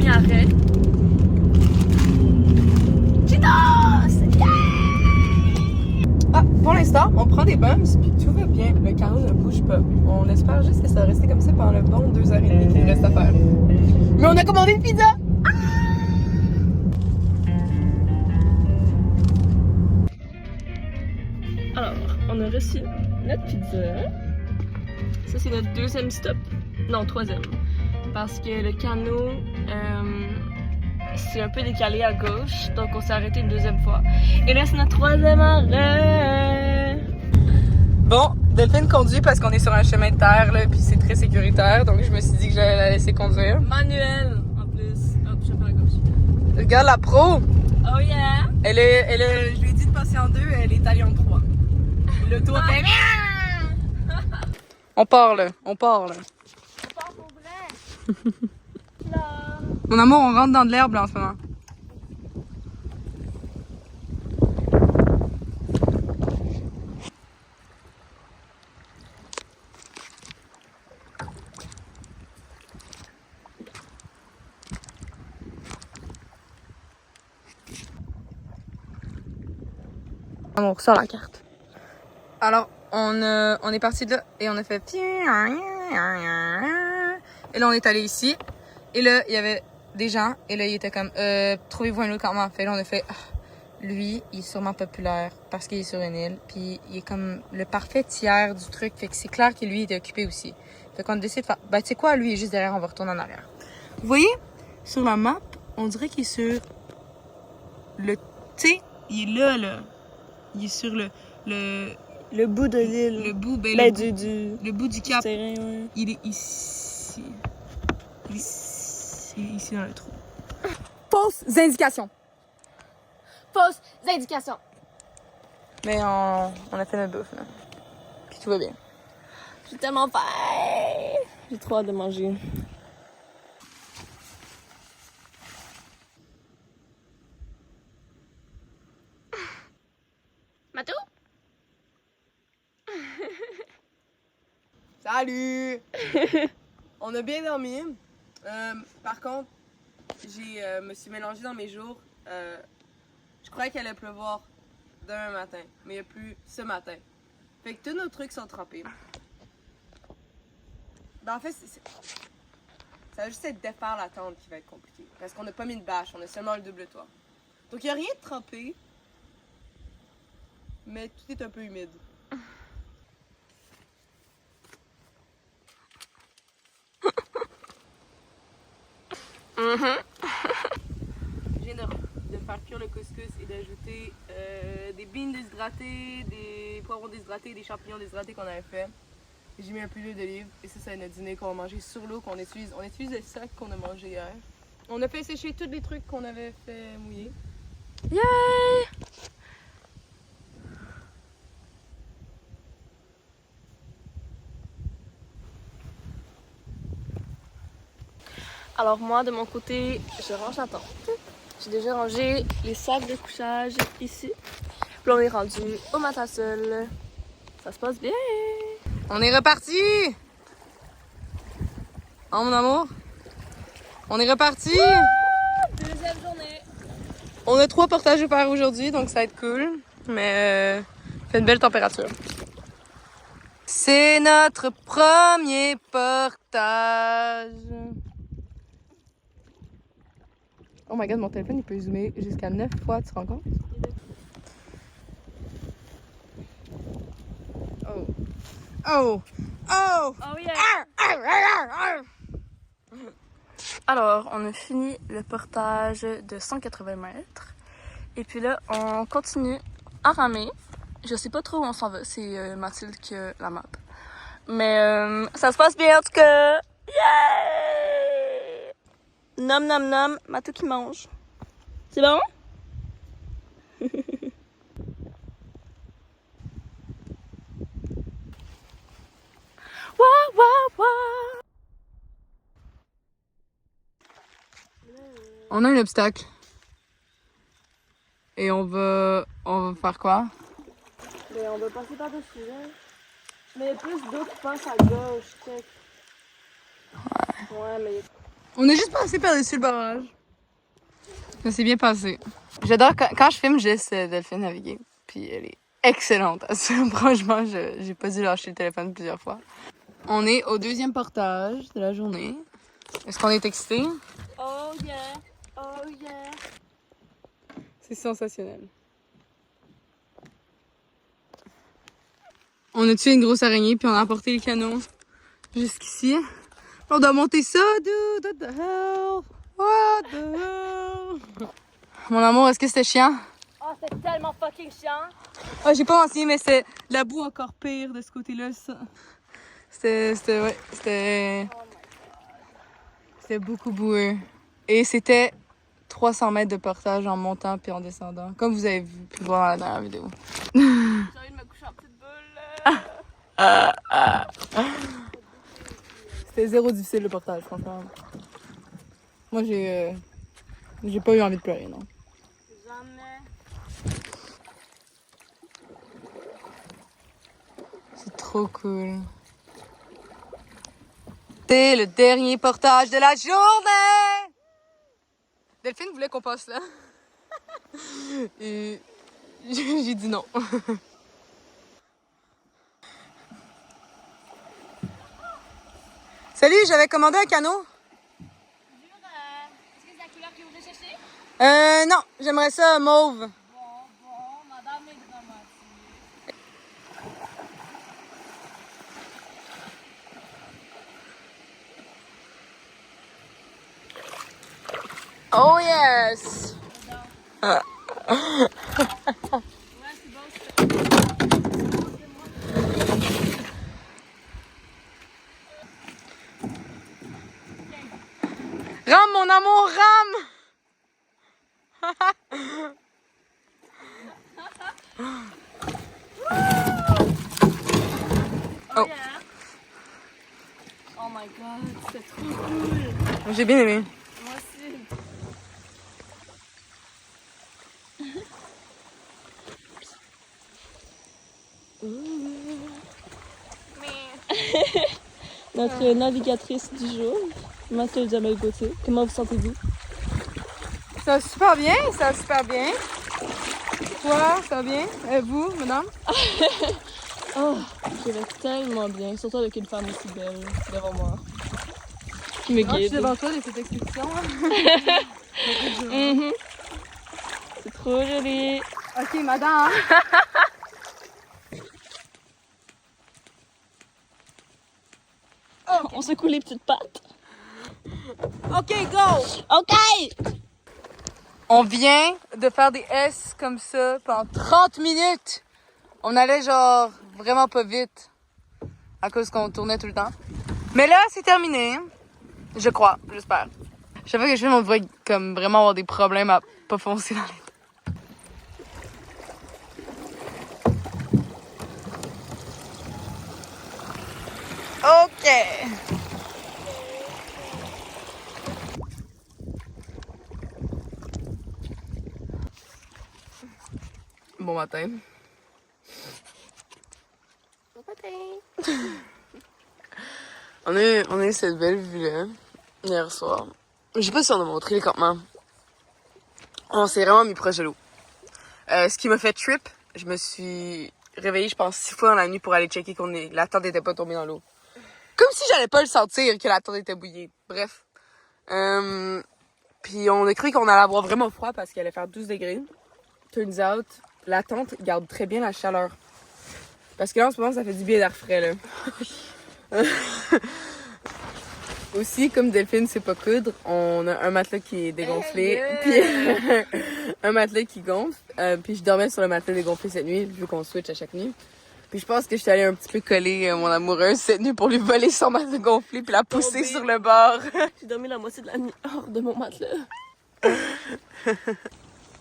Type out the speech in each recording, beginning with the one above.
arrêt. Cheetos! Ah, pour l'instant, on prend des bums puis tout va bien. Le canot ne bouge pas. On espère juste que ça va rester comme ça pendant le bon 2h30 qu'il reste à faire. Mais on a commandé une pizza! Alors, on a reçu notre pizza. Ça, c'est notre deuxième stop. Non, troisième. Parce que le canot, c'est un peu décalé à gauche. Donc, on s'est arrêté une deuxième fois. Et là, c'est notre troisième arrêt. Bon, Delphine conduit parce qu'on est sur un chemin de terre, là, puis c'est très sécuritaire. Donc, je me suis dit que j'allais la laisser conduire. Manuel, en plus. Hop, je fais à gauche. Regarde la pro! Oh yeah! Je lui ai dit de passer en deux, elle est allée en trois. Le tour fait... On part, là. On part, là. On part pour vrai. Là. Mon amour, on rentre dans de l'herbe, là, en ce moment. On ressort la carte. Alors, on est parti de là et on a fait... Et là, on est allé ici. Et là, il y avait des gens. Et là, il était comme... trouvez-vous un autre campement. Fait là, on a fait... lui, il est sûrement populaire parce qu'il est sur une île. Puis, il est comme le parfait tiers du truc. Fait que c'est clair que lui, il était occupé aussi. Fait qu'on décide de faire... Ben, tu sais quoi? Lui, il est juste derrière. On va retourner en arrière. Vous voyez? Sur la map, on dirait qu'il est sur... Le T, il est là, là. Il est sur Le bout de l'île. Le bout, ben, le bout du cap. Terrain, ouais. Il est ici. Ici dans le trou. Fausses indications. Fausses indications. Mais on a fait notre bouffe, là. Puis tout va bien. J'ai tellement faim. J'ai trop hâte de manger. Matou? Salut! On a bien dormi. Par contre, me suis mélangée dans mes jours. Je croyais qu'elle allait pleuvoir demain matin, mais il n'y a plus ce matin. Fait que tous nos trucs sont trempés. Ben, en fait, ça va juste être défaire la tente qui va être compliqué. Parce qu'on n'a pas mis de bâche, on a seulement le double toit. Donc il n'y a rien de trempé, mais tout est un peu humide. Je viens de faire cuire le couscous et d'ajouter des beans déshydratées, des poivrons déshydratés, des champignons déshydratés qu'on avait fait. J'ai mis un peu d'huile d'olive et ça c'est notre dîner qu'on va manger sur l'eau qu'on utilise. On utilise le sac qu'on a mangé hier. On a fait sécher tous les trucs qu'on avait fait mouiller. Yay! Alors moi, de mon côté, je range la tente. J'ai déjà rangé les sacs de couchage ici. Puis on est rendu au matasol. Ça se passe bien. On est reparti! Oh mon amour! On est reparti! Deuxième journée. On a 3 portages à faire aujourd'hui, donc ça va être cool. Mais fait une belle température. C'est notre premier portage. Oh my god, mon téléphone il peut zoomer jusqu'à 9 fois, tu te rends compte? Oh. Oh! Oh! Oh yeah! Alors, on a fini le portage de 180 mètres. Et puis là, on continue à ramer. Je sais pas trop où on s'en va. C'est Mathilde qui a la map. Mais ça se passe bien en tout cas. Yeah! Nom nom nom, Matou qui mange. C'est bon? Waouh, waouh, waouh! On a un obstacle. Et on va faire quoi? Mais on va passer par-dessus là. Mais il y a plus d'eau qui passe à gauche, check. Ouais, mais On a juste passé par-dessus le barrage. Ça s'est bien passé. J'adore quand je filme, je laisse Delphine naviguer. Puis elle est excellente à ça. Franchement, j'ai pas dû lâcher le téléphone plusieurs fois. On est au deuxième portage de la journée. Est-ce qu'on est excité? Oh yeah, oh yeah. C'est sensationnel. On a tué une grosse araignée puis on a apporté le canot jusqu'ici. On doit monter ça, dude. What the hell? What the hell? Mon amour, est-ce que c'était chiant? Oh, c'est tellement fucking chiant. Ah, j'ai pas mentionné, mais c'est la boue encore pire de ce côté-là, ça. C'était beaucoup boueux. Et c'était 300 mètres de portage en montant puis en descendant, comme vous avez pu voir dans la dernière vidéo. J'ai envie de me coucher en petite boule. C'était zéro difficile le portage, franchement. Moi, j'ai pas eu envie de pleurer, non. Jamais. C'est trop cool. C'est le dernier portage de la journée! Delphine voulait qu'on passe là. Et j'ai dit non. Salut, j'avais commandé un canot. Est-ce que c'est la couleur que vous voulez chercher? Non, j'aimerais ça mauve. Bon, madame est dramatique. Oh yes! Rame, mon amour, rame! Oh. Yeah. Oh my god, c'est trop cool. J'ai bien aimé. Moi aussi. Notre navigatrice du jour, Mathilde Jamel Gauthier. Comment vous sentez-vous? Ça va super bien, ça va super bien. Toi, ça va bien? Vous, madame? Oh, je vais tellement bien, surtout avec une femme aussi belle devant moi. Qui me Je suis guide. devant toi de cette expédition. C'est trop joli. Ok, madame. On secoue les petites pattes. Ok, go! OK! On vient de faire des S comme ça pendant 30 minutes. On allait genre vraiment pas vite à cause qu'on tournait tout le temps. Mais là, c'est terminé. Je crois, j'espère. Chaque fois que je filme, on devrait comme vraiment avoir des problèmes à pas foncer dans les... OK. Bon matin. Bon matin. On a eu cette belle vue-là hier soir. Je sais pas si on a montré les campements. On s'est vraiment mis proche de l'eau. Ce qui m'a fait trip, je me suis réveillée, je pense, 6 fois dans la nuit pour aller checker la tente était pas tombée dans l'eau. Comme si j'allais pas le sentir que la tente était bouillie. Bref. Puis on a cru qu'on allait avoir vraiment froid parce qu'elle allait faire 12 degrés. Turns out, la tente garde très bien la chaleur. Parce que là, en ce moment, ça fait du bien d'air frais, là. Aussi, comme Delphine sait pas coudre, on a un matelas qui est dégonflé, puis un matelas qui gonfle. Puis je dormais sur le matelas dégonflé cette nuit, vu qu'on switch à chaque nuit. Puis je pense que je suis allée un petit peu coller mon amoureuse cette nuit pour lui voler son matelas gonflé puis la pousser sur le bord. J'ai dormi la moitié de la nuit hors de mon matelas.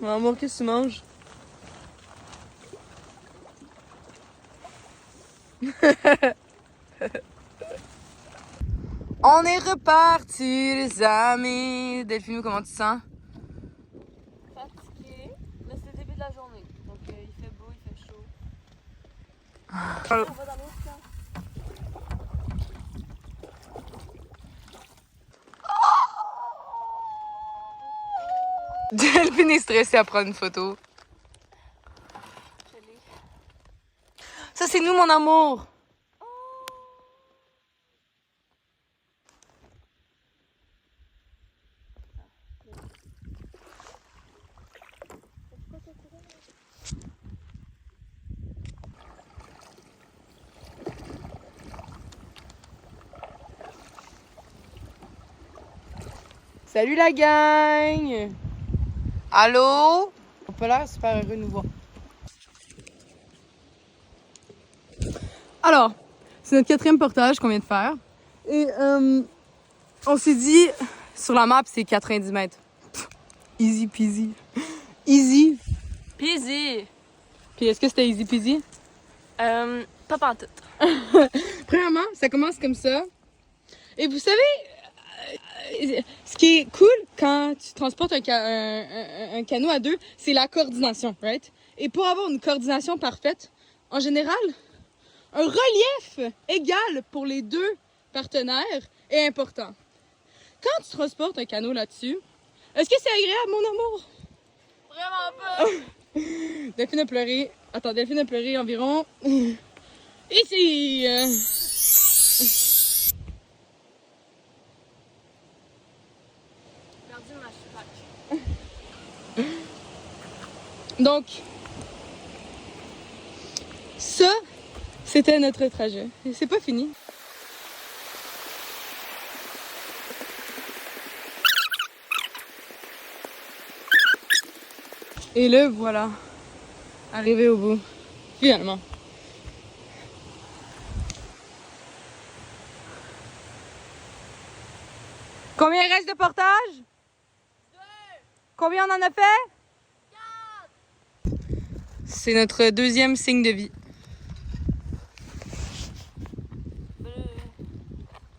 Mon amour, qu'est-ce que tu manges? On est reparti, les amis. Delphine, comment tu te sens? Fatiguée, mais c'est le début de la journée. Donc il fait beau, il fait chaud. On va dans l'autre camp. Delphine est stressée à prendre une photo. Ça, c'est nous, mon amour. Salut la gang! Allô? On peut l'air super heureux de nous voir. Alors, c'est notre 4e portage qu'on vient de faire. Et on s'est dit, sur la map, c'est 90 mètres. Pff, easy peasy. Easy. Peasy! Puis est-ce que c'était easy peasy? Pas pantoute. Premièrement, ça commence comme ça. Et vous savez, ce qui est cool quand tu transportes un canot à deux, c'est la coordination, right? Et pour avoir une coordination parfaite, en général, un relief égal pour les deux partenaires est important. Quand tu transportes un canot là-dessus, est-ce que c'est agréable, mon amour? Vraiment pas! Delphine a pleuré. Attends, Delphine a pleuré environ... Ici! Perdu ma chupac. Donc, ça, c'était notre trajet. Et c'est pas fini. Et le voilà, arrivé au bout, finalement. Combien il reste de portage? 2. Combien on en a fait? 4. C'est notre 2e signe de vie. Il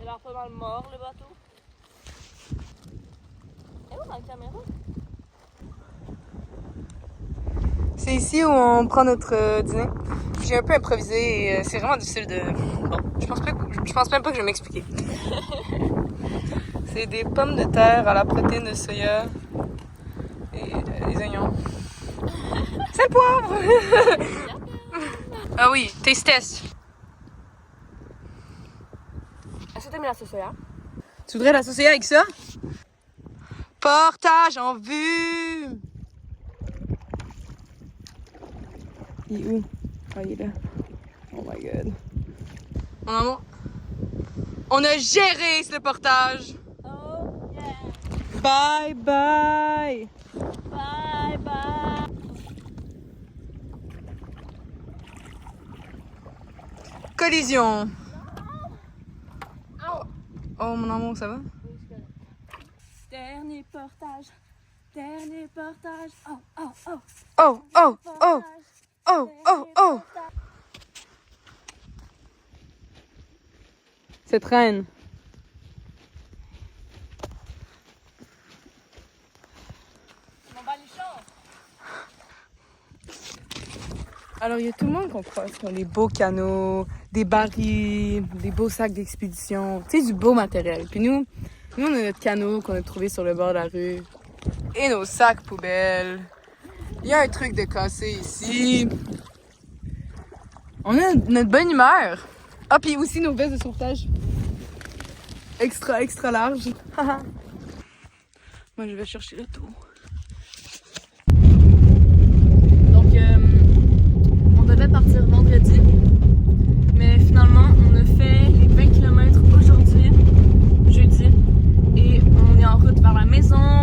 a l'air pas mal mort, le bateau. Et où ma caméra? C'est ici où on prend notre dîner. J'ai un peu improvisé et c'est vraiment difficile de... Bon, je pense même pas que je vais m'expliquer. C'est des pommes de terre à la protéine de soya et des oignons. C'est le poivre! Ah oui, taste test. Est-ce que t'as mis la sauce soya? Tu voudrais la saucer avec ça? Portage en vue! Il est où? Ah, il est là. Oh my god. Mon amour, on a géré ce portage! Oh yeah! Bye bye! Bye bye! Collision! Oh mon amour, ça va? Dernier portage! Dernier portage! Oh oh oh! Oh, oh, oh! Oh, oh, oh! Cette reine. Mon baluchon! Alors, il y a tout le monde qu'on croise qui ont des beaux canots, des barils, des beaux sacs d'expédition, tu sais, du beau matériel. Puis nous, on a notre canot qu'on a trouvé sur le bord de la rue et nos sacs poubelles. Il y a un truc de cassé ici. On a notre bonne humeur. Ah, puis aussi nos vestes de sauvetage. Extra, extra large. Moi, je vais chercher le tour. Donc, on devait partir vendredi, mais finalement, on a fait les 20 km aujourd'hui, jeudi, et on est en route vers la maison.